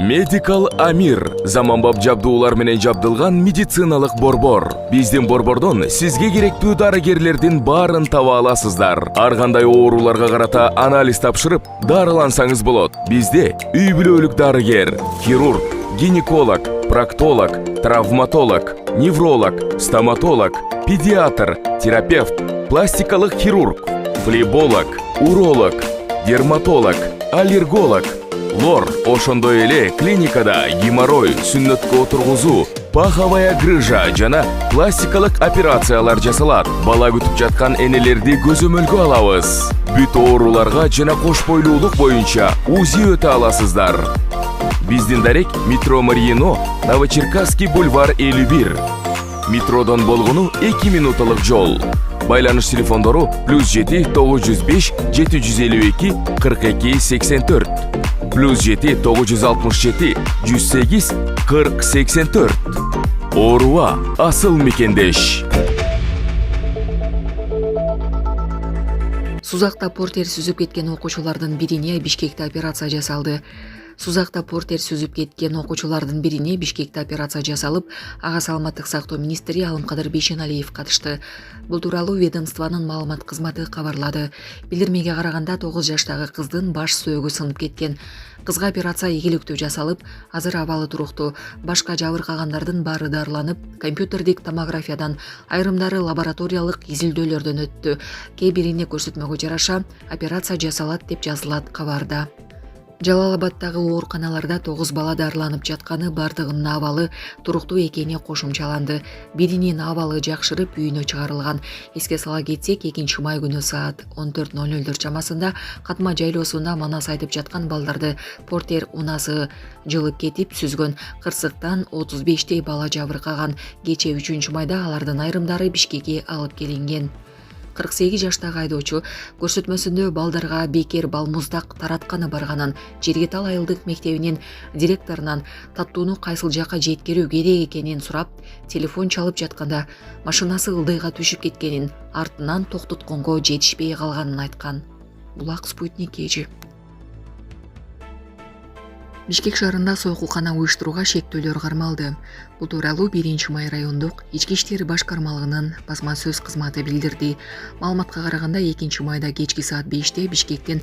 Medical Amir заманбап жабдуулар менен жабдылган медициналык борбор. Биздин борбордон сизге керектүү дарыгерлердин баарын таба аласыздар. Ар кандай ооруларга карата анализ тапшырып, дарылансаңыз болот. Бизде үй бүлөлүк дарыгер, хирург, гинеколог, проктолог, травматолог, невролог, стоматолог, педиатр, терапевт, пластикалык хирург, флеболог, уролог, дерматолог, аллерголог, лор, ошондой эле клиникада геморрой, сүннөткө отургузуу, паховая грыжа жана пластикалык операциялар жасалат. Бала күтүп жаткан энелерди көзөмөлгө алабыз. Бүт ооруларга жана кош бойлуулук боюнча УЗИ өтө аласыздар. Биздин дарек метро Мариино, Новочеркасский бульвар 51. Метродон болгону 2 минуталык жол. Байланыш телефондору +7 905 752 42 84. +7 967 108 40 84. Ооруга асыл мекендеш. Сузакта портер сүзүп кеткен окуучулардын бирине Бишкекте операция жасалды. Сузакта портер сүзүп кеткен окуучулардын бирине Бишкекте операция жасалып, ага саламаттык сактоо министри Алымкадыр Бейшеналиев катышты. Бул тууралуу ведомствонун маалымат кызматы кабарлады. Билдирмеге караганда 9 жаштагы кыздын баш сөөгү сынып кеткен. Кызга операция ийгиликтүү жасалып, азыр абалы туруктуу. Башка жабыркагандардын баары дарыланып, компьютердик томографиядан, айрымдары лабораториялык изилдөөлөрдөн өттү. Кээ бирине көрсөтмөгө жараша операция жасалат деп жазылат кабарда. Жалал-Абадтагы ооруканаларда 9 бала дарыланып жатканы, бардыгынын абалы туруктуу экени кошумчаланды. Биринин абалы жакшырып үйүнө чыгарылган. Эске сала кетсек, 2 май күнү саат 14:00 чамасында Катма жайлоосунда манас айтып жаткан балдарды портер унасы жылып кетип сүзгөн. Кырсыктан 35 бала жабыркаган. Кече 3 майда алардын айрымдары Бишкекке алып келинген. 48 жаштагы айдоочу көрсөтмөсүндө балдарга бекер балмуздак таратканы барганын, Жергетал айылдык мектебинин директорунан таттууну кайсыл жакка жеткирүү керек экенин сурап, телефон чалып жатканда машинасы ылдыйга түшүп кеткенин, артынан токтотконго жетишпей калганын айткан. Булак Спутник KG. Бишкек шаарында сойкулкана уюштурууга шектөөлөр кармалды. Бул тууралуу 1 май райондук ички иштер башкармалыгынын басма сөз кызматы билдирди. Маалыматка караганда 2 майда кечки саат 5-те Бишкектин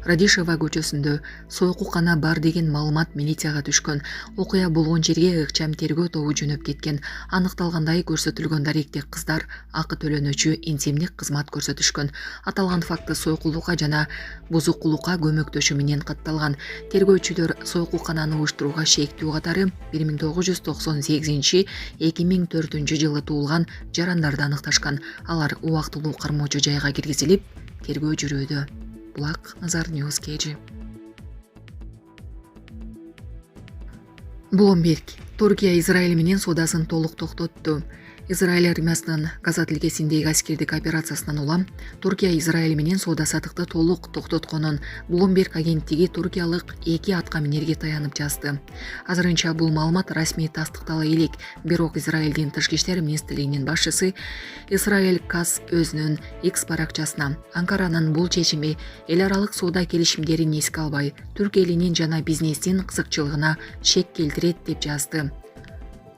Радишева көчөсүндө сойкулкана бар деген маалымат милицияга түшкөн. Окуя болгон жерге ыкчам тергөө тобу жөнөп кеткен. Аныкталгандай, көрсөтүлгөн даректе кыздар акы төлөнүүчү интимдик кызмат көрсөтүшкөн. Аталган факты сойкулукка жана бузукулукка көмөктөшүү менен катталган. Тергөөчүлөр сойкулкананы уюштурууга шектүү катары 1998-2004 жылы туулган жарандарды аныкташкан. Алар убактылуу кармоочу жайга киргизилип, тергөө жүрүүдө. Булак Назар Ньюс KG. Bloomberg. Туркия Израиль менен соодасын толук токтотту. Израиль армиясынын Газа тилкесиндеги аскердик операциясынан улам Туркия Израиль менен соода саттыкты толук токтотконун Bloomberg агенттиги туркиялык 2 атка минерге таянып жазды. Азырынча бул маалымат расмий тастыктала элек, бирок Израилдин тышкы иштер министрлигинин башчысы Исраэль Кас өзүнүн X баракчасына Анкаранын бул чечими эл аралык соода келишимдерин эске албай, түрк элинин жана бизнестин кызыкчылыгына шек келтирет деп жазды.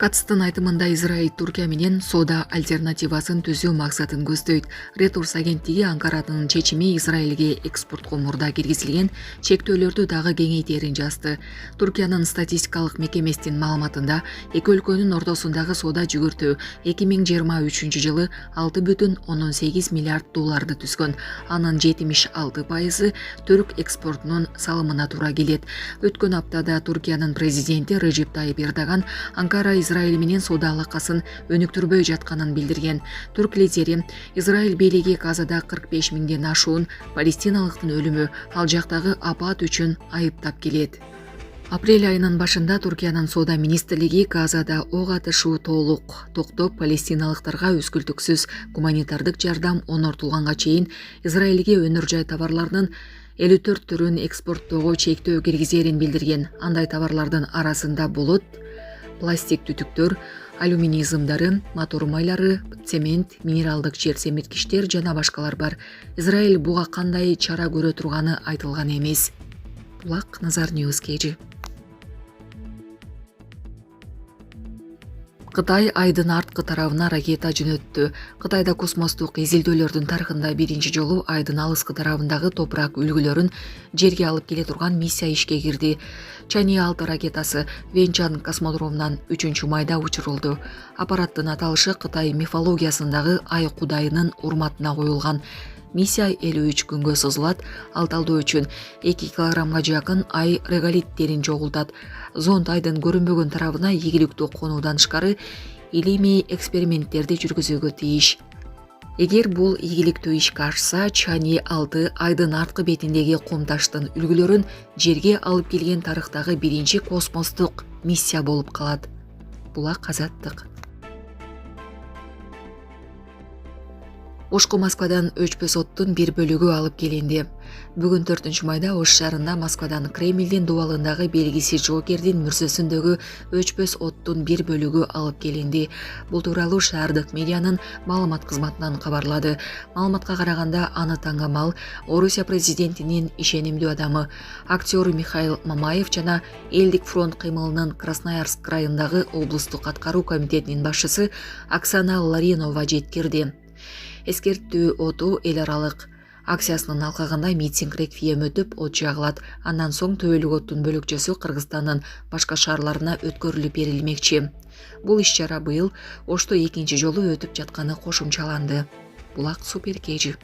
Катстын айтымында Израиль Туркия менен соода альтернативасын түзүү максатын көздөйт. Reuters агенттиги Анкаранын чечими Израилге экспортко мурда киргизилген чектөөлөрдү дагы кеңейтерин жазды. Туркиянын статистикалык мекемесинин маалыматында эки өлкөнүн ортосундагы соода жүгүртүү 2023 жылы 6,8 миллиард долларды түзгөн. Анын 76% түрк экспортунун салымына туура келет. Өткөн аптада Туркиянын президенти Режеп Тайип Эрдоган Анкара Израиль менен соода алакасын өнүктүрбөй жатканын билдирген. Түрк лидери Израиль бийлиги Газада 45 миңден ашуун палестиналыктын өлүмү, ал жактагы апат үчүн айыптап келет. Апрель айынын башында Туркиянын соода министрлиги Газада ок атышуу толук токтоп, палестиналыктарга үзгүлтүксүз гуманитардык жардам онортулганга чейин Израилге өнөр жай товарларынын 54 түрүн экспорттоого чектөө киргизерин билдирген. Андай товарлардын арасында болот, пластик түтүктөр, алюминий зымдары, мотор майлары, цемент, минералдык жер семирткичтер жана башкалар бар. Израиль буга кандай чара көрө турганы айтылган эмес. Булак Назар Ньюс KG. Кытай айдын арткы тарабына ракета жөнөттү. Кытайда космостук изилдөөлөрдүн тарыхында биринчи жолу айдын алыскы тарабындагы топурак үлгүлөрүн жерге алып келе турган миссия ишке кирди. Чанъэ-6 ракетасы Вэньчан космодромунан 3-майда учурулду. Аппараттын аталышы Кытай мифологиясындагы ай кудайынын урматына коюлган. Миссия 53 күнгө созулат. Ал талдоо үчүн 2 килограммга жакын ай реголиттерин чогултат. Зонд айдын көрүнбөгөн тарабына ийгиликтүү конуудан тышкары илимий эксперименттерди жүргүзүүгө тийиш. Эгер бул ийгиликтүү ишке ашса, Чанъэ-6 айдын арткы бетиндеги комташтын үлгүлөрүн жерге алып келген тарыхтагы биринчи космостук миссия болуп калат. Булак Азаттык. Ошко Москвадан өчпөс оттун бир бөлүгү алып келинди. Бүгүн 4-майда Ош шаарында Москвадан Кремлдин дубалындагы белгисиз жоокердин мүрзөсүндөгү өчпөс оттун бир бөлүгү алып келинди. Бул тууралуу шаардык медианын маалымат кызматынан кабарлады. Маалыматка караганда аны таңгамал Орусия президентинин ишенимдүү адамы, актер Михаил Мамаев жана Элдик фронт кыймылынын Красноярск районундагы облустук аткаруу комитетинин башчысы Оксана Ларинова жеткирди. Эскерттүү оту эл аралык акциясынын алкагында митинг реквием өтүп, от жагылат. Андан соң төбөлүк оттун бөлүкчөсү Кыргызстандын башка шаарларына өткөрүлүп берилмекчи. Бул иш-чара быйыл Ошто экинчи жолу өтүп жатканы кошумчаланды. Булак Супер Кежи.